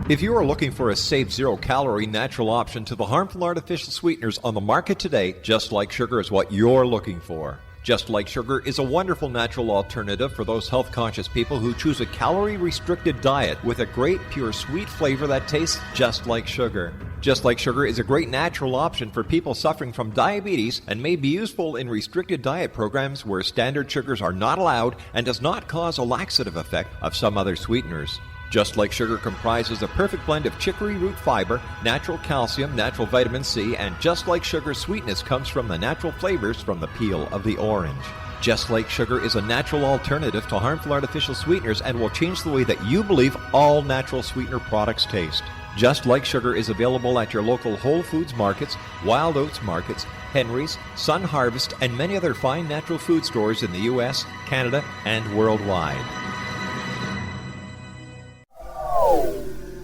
[SPEAKER 1] If you are looking for a safe, zero-calorie natural option to the harmful artificial sweeteners on the market today, Just Like Sugar is what you're looking for. Just Like Sugar is a wonderful natural alternative for those health-conscious people who choose a calorie-restricted diet with a great, pure, sweet flavor that tastes just like sugar. Just Like Sugar is a great natural option for people suffering from diabetes and may be useful in restricted diet programs where standard sugars are not allowed and does not cause a laxative effect of some other sweeteners. Just Like Sugar comprises a perfect blend of chicory root fiber, natural calcium, natural vitamin C, and Just Like Sugar's sweetness comes from the natural flavors from the peel of the orange. Just Like Sugar is a natural alternative to harmful artificial sweeteners and will change the way that you believe all natural sweetener products taste. Just Like Sugar is available at your local Whole Foods markets, Wild Oats markets, Henry's, Sun Harvest, and many other fine natural food stores in the U.S., Canada, and worldwide.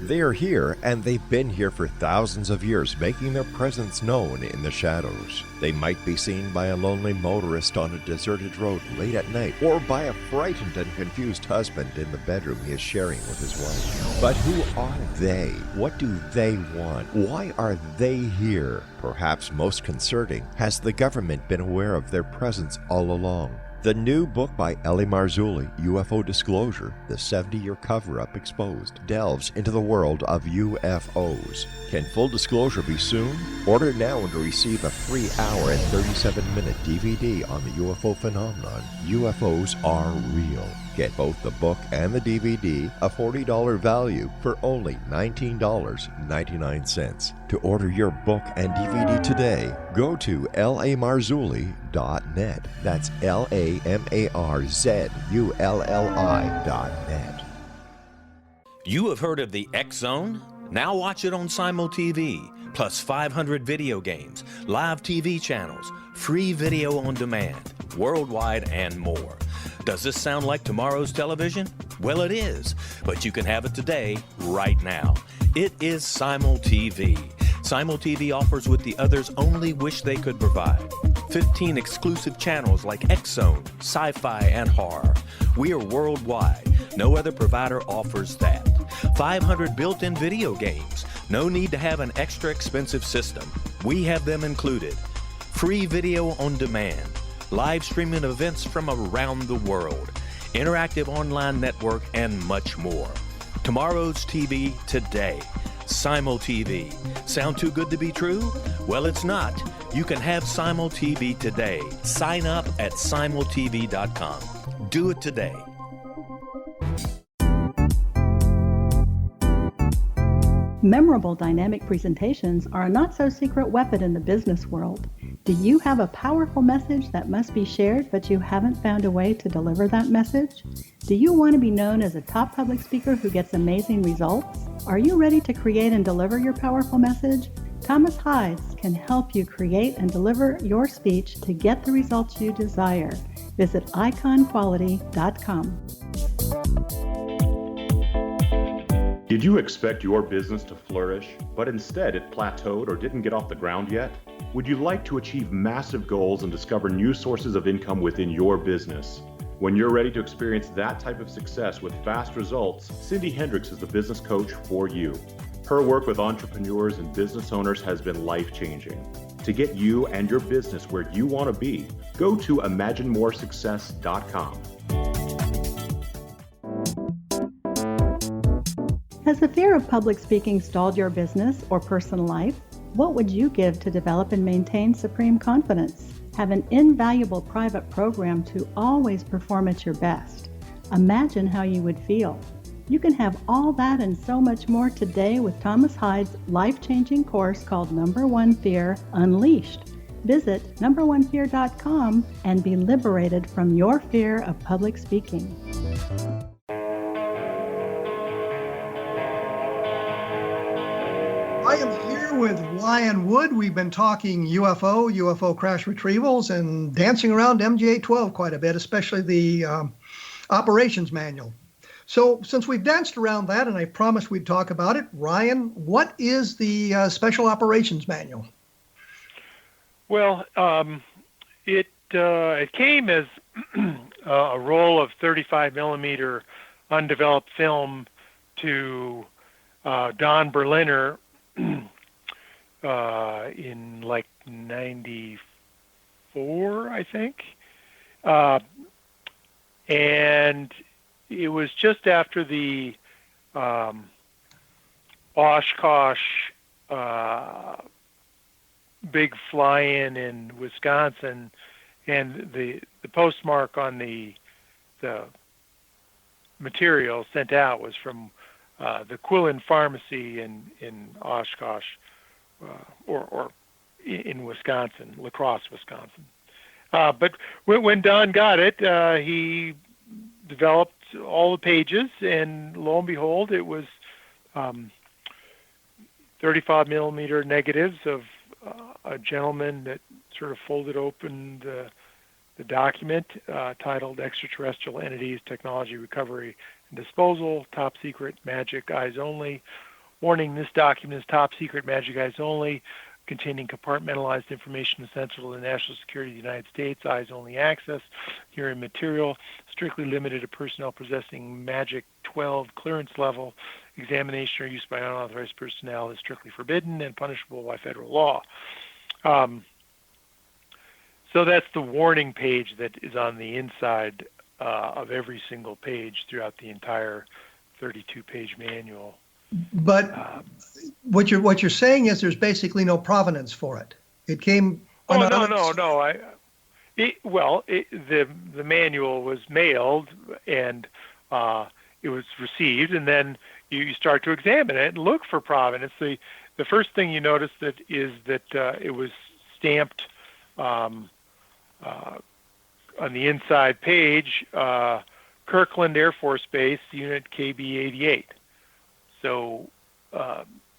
[SPEAKER 1] They are here, and they've been here for thousands of years, making their presence known in the shadows. They might be seen by a lonely motorist on a deserted road late at night, or by a frightened and confused husband in the bedroom he is sharing with his wife. But who are they? What do they want? Why are they here? Perhaps most concerning, has the government been aware of their presence all along? The new book by Ellie Marzulli, UFO Disclosure, The 70-Year Cover-Up Exposed, delves into the world of UFOs. Can full disclosure be soon? Order now and receive a free hour and 37-minute DVD on the UFO phenomenon. UFOs are real. Get both the book and the DVD, a $40 value, for only $19.99. To order your book and DVD today, go to lamarzulli.net. That's LAMARZULLI.net.
[SPEAKER 9] You have heard of the X Zone? Now watch it on Simul TV, plus 500 video games, live TV channels, free video on demand, worldwide, and more. Does this sound like tomorrow's television? Well, it is, but you can have it today, right now. It is Simul TV. Simul TV offers what the others only wish they could provide. 15 exclusive channels like X-Zone, Sci-Fi, and Horror. We are worldwide. No other provider offers that. 500 built-in video games. No need to have an extra expensive system. We have them included. Free video on demand. Live streaming events from around the world, interactive online network, and much more. Tomorrow's TV today. Simul TV. Sound too good to be true? Well, it's not. You can have Simul TV today. Sign up at simultv.com. Do it today.
[SPEAKER 10] Memorable dynamic presentations are a not-so-secret weapon in the business world. Do you have a powerful message that must be shared, but you haven't found a way to deliver that message? Do you want to be known as a top public speaker who gets amazing results? Are you ready to create and deliver your powerful message? Thomas Hides can help you create and deliver your speech to get the results you desire. Visit iconquality.com.
[SPEAKER 11] Did you expect your business to flourish, but instead it plateaued or didn't get off the ground yet? Would you like to achieve massive goals and discover new sources of income within your business? When you're ready to experience that type of success with fast results, Cindy Hendricks is the business coach for you. Her work with entrepreneurs and business owners has been life-changing. To get you and your business where you want to be, go to imaginemoresuccess.com.
[SPEAKER 10] Has the fear of public speaking stalled your business or personal life? What would you give to develop and maintain supreme confidence? Have an invaluable private program to always perform at your best. Imagine how you would feel. You can have all that and so much more today with Thomas Hides' life-changing course called Number One Fear Unleashed. Visit numberonefear.com and be liberated from your fear of public speaking.
[SPEAKER 3] I am here with Ryan Wood. We've been talking UFO crash retrievals, and dancing around MJ-12 quite a bit, especially the operations manual. So since we've danced around that, and I promised we'd talk about it, Ryan, what is the special operations manual?
[SPEAKER 4] Well, it came as a roll of 35 millimeter undeveloped film to Don Berliner in like 94, I think. And it was just after the Oshkosh big fly-in in Wisconsin, and the postmark on the material sent out was from the Quillen Pharmacy in Oshkosh, or in Wisconsin, La Crosse, Wisconsin. But when Don got it, he developed all the pages, and lo and behold, it was 35 millimeter negatives of a gentleman that sort of folded open the document titled Extraterrestrial Entities, Technology Recovery and Disposal, Top Secret, Magic, Eyes Only. Warning, this document is top secret, magic, eyes only, containing compartmentalized information essential to the national security of the United States, eyes only access. Herein material strictly limited to personnel possessing MJ-12 clearance level. Examination or use by unauthorized personnel is strictly forbidden and punishable by federal law. So that's the warning page that is on the inside of every single page throughout the entire 32-page manual.
[SPEAKER 3] But what you're saying is there's basically no provenance for it. It came.
[SPEAKER 4] Oh no. The manual was mailed and it was received, and then you start to examine it and look for provenance. The first thing you notice is that it was stamped on the inside page, Kirkland Air Force Base, Unit KB-88. So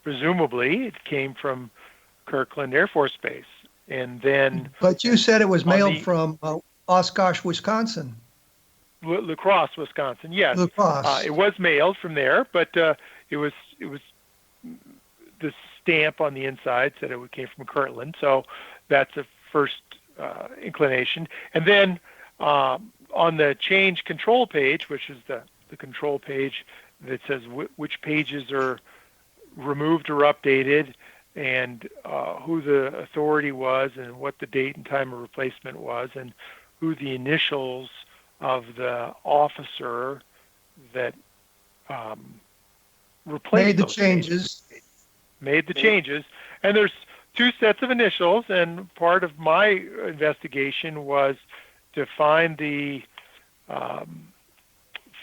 [SPEAKER 4] presumably it came from Kirkland Air Force Base. And then,
[SPEAKER 3] but you said it was mailed from Oshkosh, Wisconsin.
[SPEAKER 4] La Crosse, Wisconsin. Yes,
[SPEAKER 3] La Crosse.
[SPEAKER 4] It was mailed from there, but it was the stamp on the inside said it came from Kirtland. So that's a first inclination. And then on the change control page, which is the control page that says which pages are removed or updated, and who the authority was, and what the date and time of replacement was, and who the initials of the officer that replaced
[SPEAKER 3] made the
[SPEAKER 4] those
[SPEAKER 3] changes.
[SPEAKER 4] Made the changes. And there's two sets of initials, and part of my investigation was to find the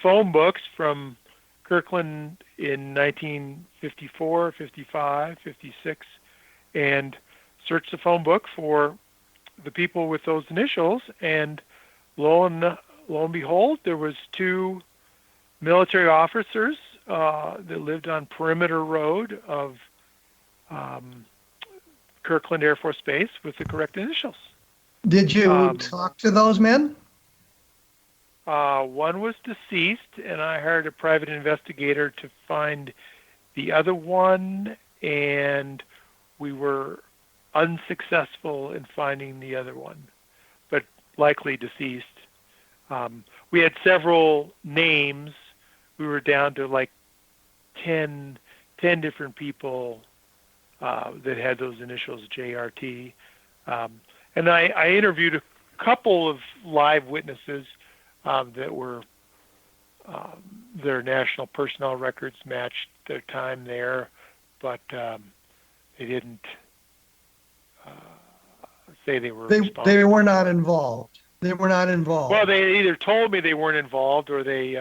[SPEAKER 4] phone books from Kirkland in 1954, 55, 56, and search the phone book for the people with those initials. And lo and behold, there was two military officers that lived on Perimeter Road of Kirkland Air Force Base with the correct initials.
[SPEAKER 3] Did you talk to those men?
[SPEAKER 4] One was deceased, and I hired a private investigator to find the other one, and we were unsuccessful in finding the other one, but likely deceased. We had several names. We were down to like 10 different people that had those initials, JRT. And I interviewed a couple of live witnesses that were their national personnel records matched their time there, but they didn't say they were responsible.
[SPEAKER 3] They were not involved. They were not involved.
[SPEAKER 4] Well, they either told me they weren't involved, or they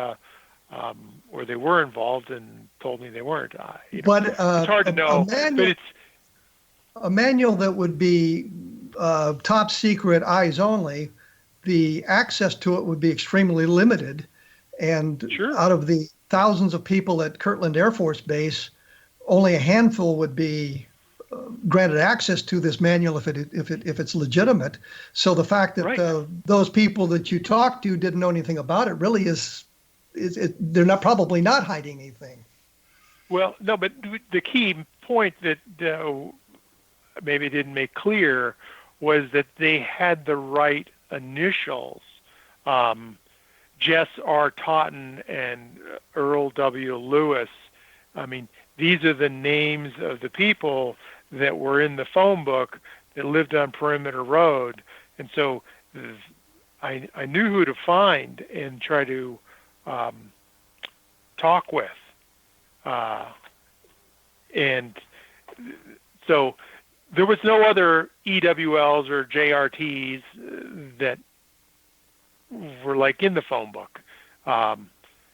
[SPEAKER 4] were involved and told me they weren't.
[SPEAKER 3] But
[SPEAKER 4] it's hard to know.
[SPEAKER 3] A manual that would be top secret, eyes only, the access to it would be extremely limited. And out of the thousands of people at Kirtland Air Force Base, only a handful would be granted access to this manual if it's legitimate. So the fact that those people that you talked to didn't know anything about it really they're not probably not hiding anything.
[SPEAKER 4] Well, no, but the key point that maybe didn't make clear was that they had the right initials. Jess R. Totten and Earl W. Lewis. I mean, these are the names of the people that were in the phone book that lived on Perimeter Road. And so I knew who to find and try to talk with. And so there was no other EWLs or JRTs that were like in the phone book.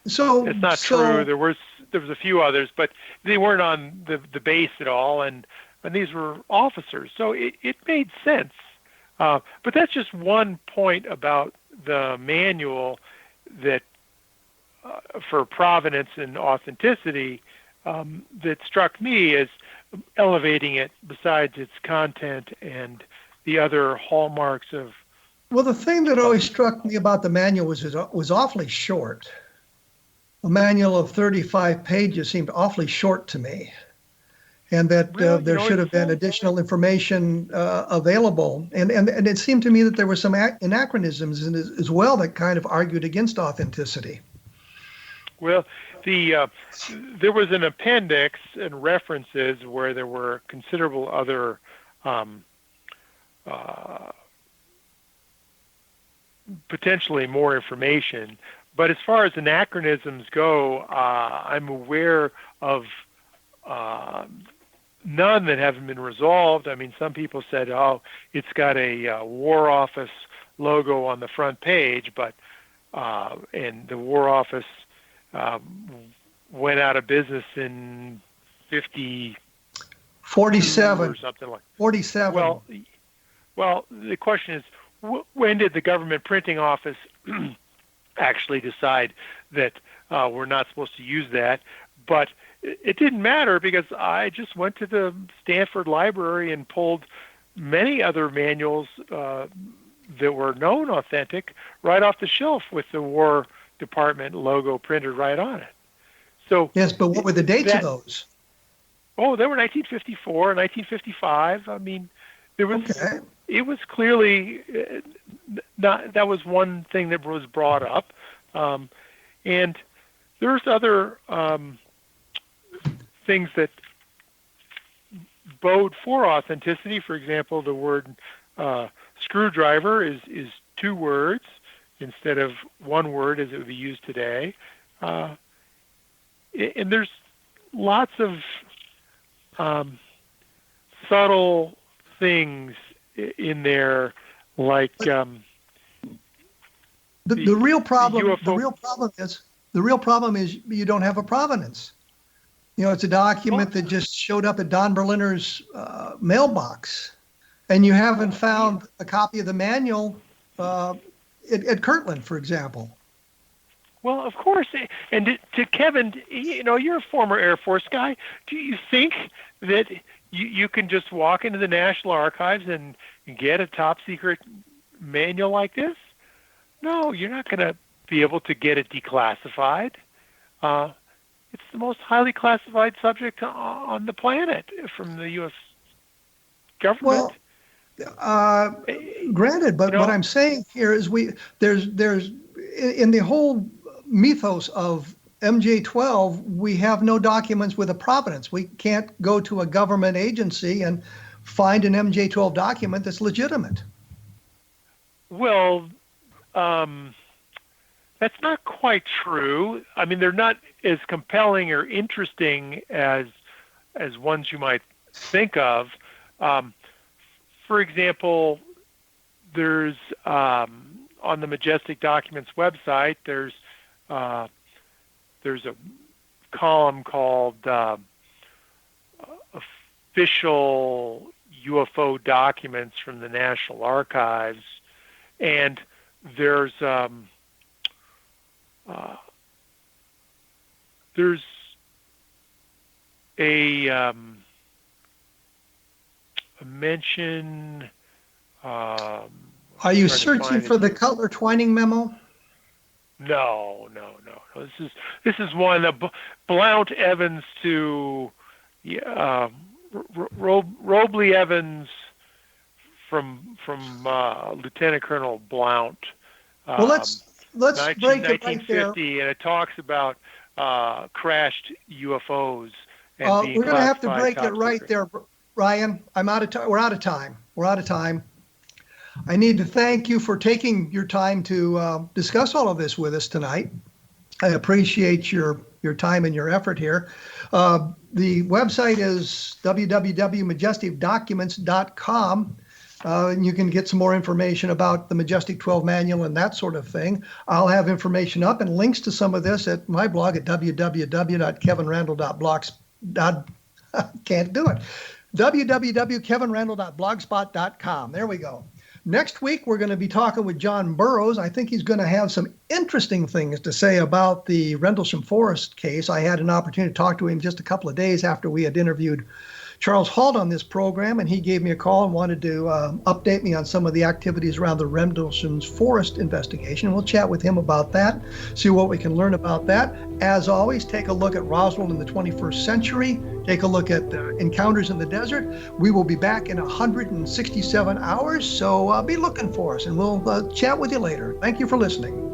[SPEAKER 3] So
[SPEAKER 4] it's not true. There was a few others, but they weren't on the base at all, and these were officers. So it made sense. But that's just one point about the manual that for provenance and authenticity that struck me as elevating it besides its content and the other hallmarks of.
[SPEAKER 3] Well, the thing that always struck me about the manual was awfully short. A manual of 35 pages seemed awfully short to me, and that there should have been additional information available. And it seemed to me that there were some anachronisms in it as well that kind of argued against authenticity.
[SPEAKER 4] Well, there was an appendix and references where there were considerable other potentially more information. But as far as anachronisms go, I'm aware of none that haven't been resolved. I mean, some people said, oh, it's got a War Office logo on the front page, but and the War Office went out of business in
[SPEAKER 3] 47
[SPEAKER 4] or something like
[SPEAKER 3] 47.
[SPEAKER 4] Well, the question is, when did the government printing office actually decide that we're not supposed to use that? But it didn't matter, because I just went to the Stanford Library and pulled many other manuals that were known authentic right off the shelf with the War Department logo printed right on it. So
[SPEAKER 3] yes, but what were the dates of those?
[SPEAKER 4] Oh, they were 1954, 1955. I mean, there was.
[SPEAKER 3] Okay.
[SPEAKER 4] It was clearly not. That was one thing that was brought up, and there's other things that bode for authenticity. For example, the word screwdriver is 2 words instead of 1 word as it would be used today, and there's lots of subtle things in there, like
[SPEAKER 3] the real problem.
[SPEAKER 4] UFO.
[SPEAKER 3] The real problem is you don't have a provenance. You know, it's a document that just showed up at Don Berliner's mailbox, and you haven't found a copy of the manual at Kirtland, for example.
[SPEAKER 4] Well, of course. And to Kevin, you know, you're a former Air Force guy. Do you think that you can just walk into the National Archives and get a top secret manual like this? No, you're not going to be able to get it declassified. It's the most highly classified subject on the planet from the U.S. government.
[SPEAKER 3] Well, granted, but what I'm saying here is there's in the whole mythos of MJ-12, we have no documents with a provenance. We can't go to a government agency and find an MJ-12 document that's legitimate.
[SPEAKER 4] Well, that's not quite true. I mean, they're not as compelling or interesting as ones you might think of. For example, there's on the Majestic Documents website, there's a column called Official UFO Documents from the National Archives, and there's a mention.
[SPEAKER 3] Are you searching for the Cutler Twining memo?
[SPEAKER 4] No. This is one that Blount Evans to Robley Evans from Lieutenant Colonel Blount.
[SPEAKER 3] Well, let's break it right there.
[SPEAKER 4] 1950, and it talks about crashed UFOs. And being
[SPEAKER 3] we're going to have to
[SPEAKER 4] classified
[SPEAKER 3] break it right
[SPEAKER 4] top
[SPEAKER 3] there, Ryan. I'm out of time. We're out of time. I need to thank you for taking your time to discuss all of this with us tonight. I appreciate your time and your effort here. The website is www.majesticdocuments.com. And you can get some more information about the Majestic 12 manual and that sort of thing. I'll have information up and links to some of this at my blog at www.kevinrandle.blogspot.com. Can't do it. www.kevinrandle.blogspot.com. There we go. Next week, we're going to be talking with John Burroughs. I think he's going to have some interesting things to say about the Rendlesham Forest case. I had an opportunity to talk to him just a couple of days after we had interviewed Charles Halt on this program, and he gave me a call and wanted to update me on some of the activities around the Rendlesham Forest investigation. We'll chat with him about that, see what we can learn about that. As always, take a look at Roswell in the 21st century. Take a look at Encounters in the Desert. We will be back in 167 hours, so be looking for us, and we'll chat with you later. Thank you for listening.